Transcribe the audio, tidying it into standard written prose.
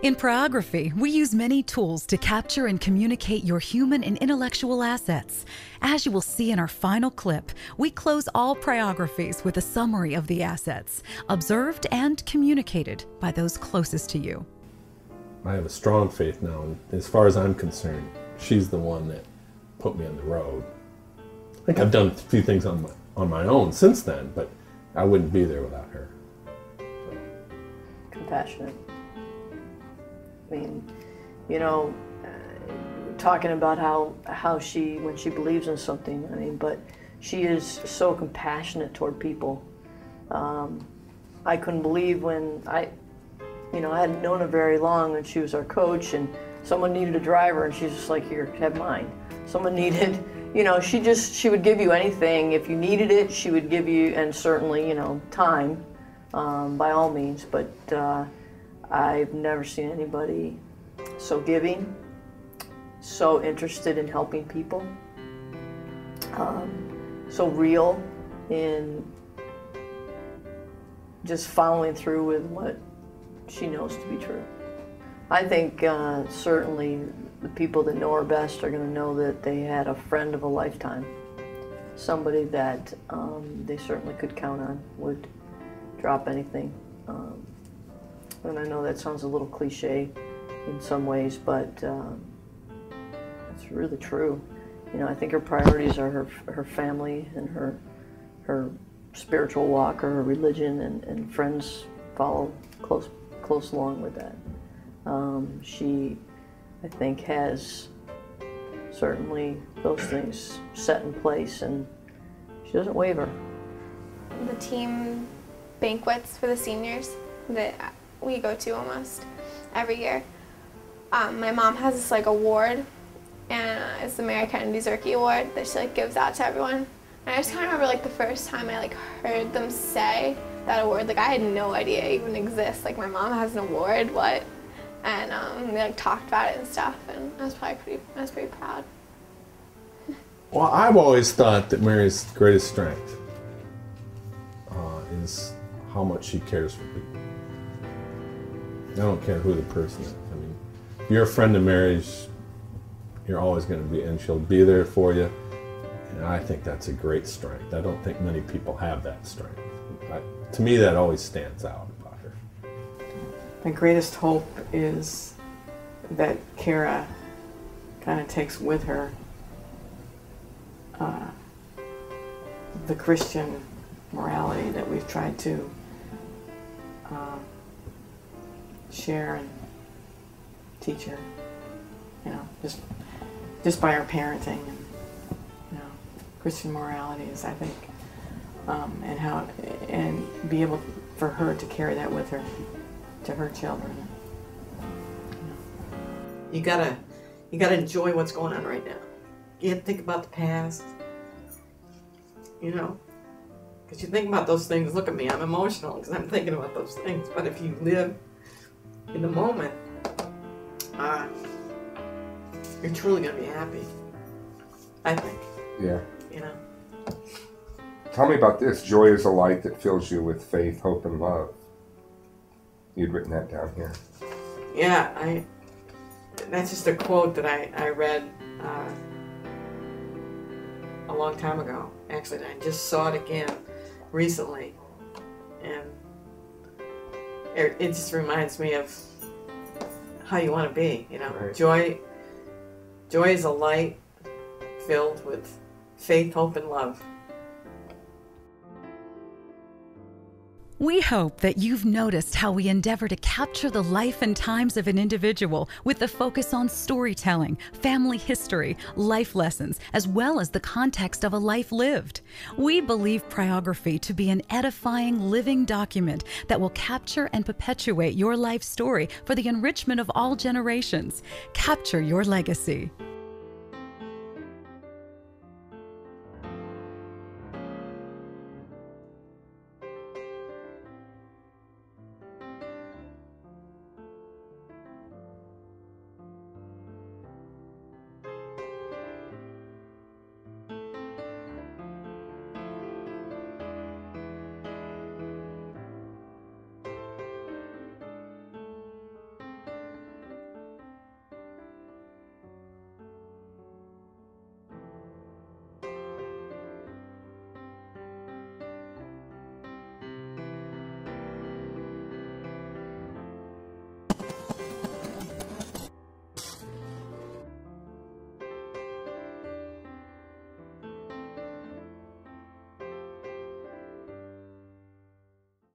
In Priography, we use many tools to capture and communicate your human and intellectual assets. As you will see in our final clip, we close all Priographies with a summary of the assets, observed and communicated by those closest to you. I have a strong faith now, and as far as I'm concerned, she's the one that put me on the road. I think I've done a few things on my own since then, but I wouldn't be there without her. Compassionate. I mean, you know, talking about how she, when she believes in something, I mean, but she is so compassionate toward people. I couldn't believe when I hadn't known her very long, and she was our coach, and someone needed a driver, and she's just like, here, have mine. Someone needed, you know, she would give you anything. If you needed it, she would give you, and certainly, you know, time, by all means, but I've never seen anybody so giving, so interested in helping people, so real in just following through with what she knows to be true. I think certainly the people that know her best are going to know that they had a friend of a lifetime, somebody that they certainly could count on, would drop anything. And I know that sounds a little cliche in some ways, but it's really true. You know, I think her priorities are her family and her spiritual walk, or her religion, and friends follow close along with that. She, I think, has certainly those things set in place, and she doesn't waver. The team banquets for the seniors that we go to almost every year. My mom has this like award, and it's the Mary Kennedy Zerke Award that she like gives out to everyone. And I just kind of remember like the first time I like heard them say that award, like I had no idea it even exists. Like, my mom has an award, what? And they like talked about it and stuff, and I was pretty proud. Well, I've always thought that Mary's greatest strength is how much she cares for people. I don't care who the person is. I mean, if you're a friend of Mary's, you're always going to be, and she'll be there for you. And I think that's a great strength. I don't think many people have that strength. To me, that always stands out about her. My greatest hope is that Kara kind of takes with her the Christian morality that we've tried to share and teach her, you know, just by our parenting, and you know, Christian morality is, I think, and be able for her to carry that with her to her children. You gotta enjoy what's going on right now. You have to think about the past, you know, because you think about those things. Look at me, I'm emotional because I'm thinking about those things. But if you live in the moment, you're truly gonna be happy, I think. Yeah. You know. Tell me about this. Joy is a light that fills you with faith, hope, and love. You'd written that down here. Yeah, that's just a quote that I read a long time ago, actually, and I just saw it again recently, and it just reminds me of how you want to be, you know. Right. Joy is a light filled with faith, hope, and love. We hope that you've noticed how we endeavor to capture the life and times of an individual with the focus on storytelling, family history, life lessons, as well as the context of a life lived. We believe Priography to be an edifying living document that will capture and perpetuate your life story for the enrichment of all generations. Capture your legacy.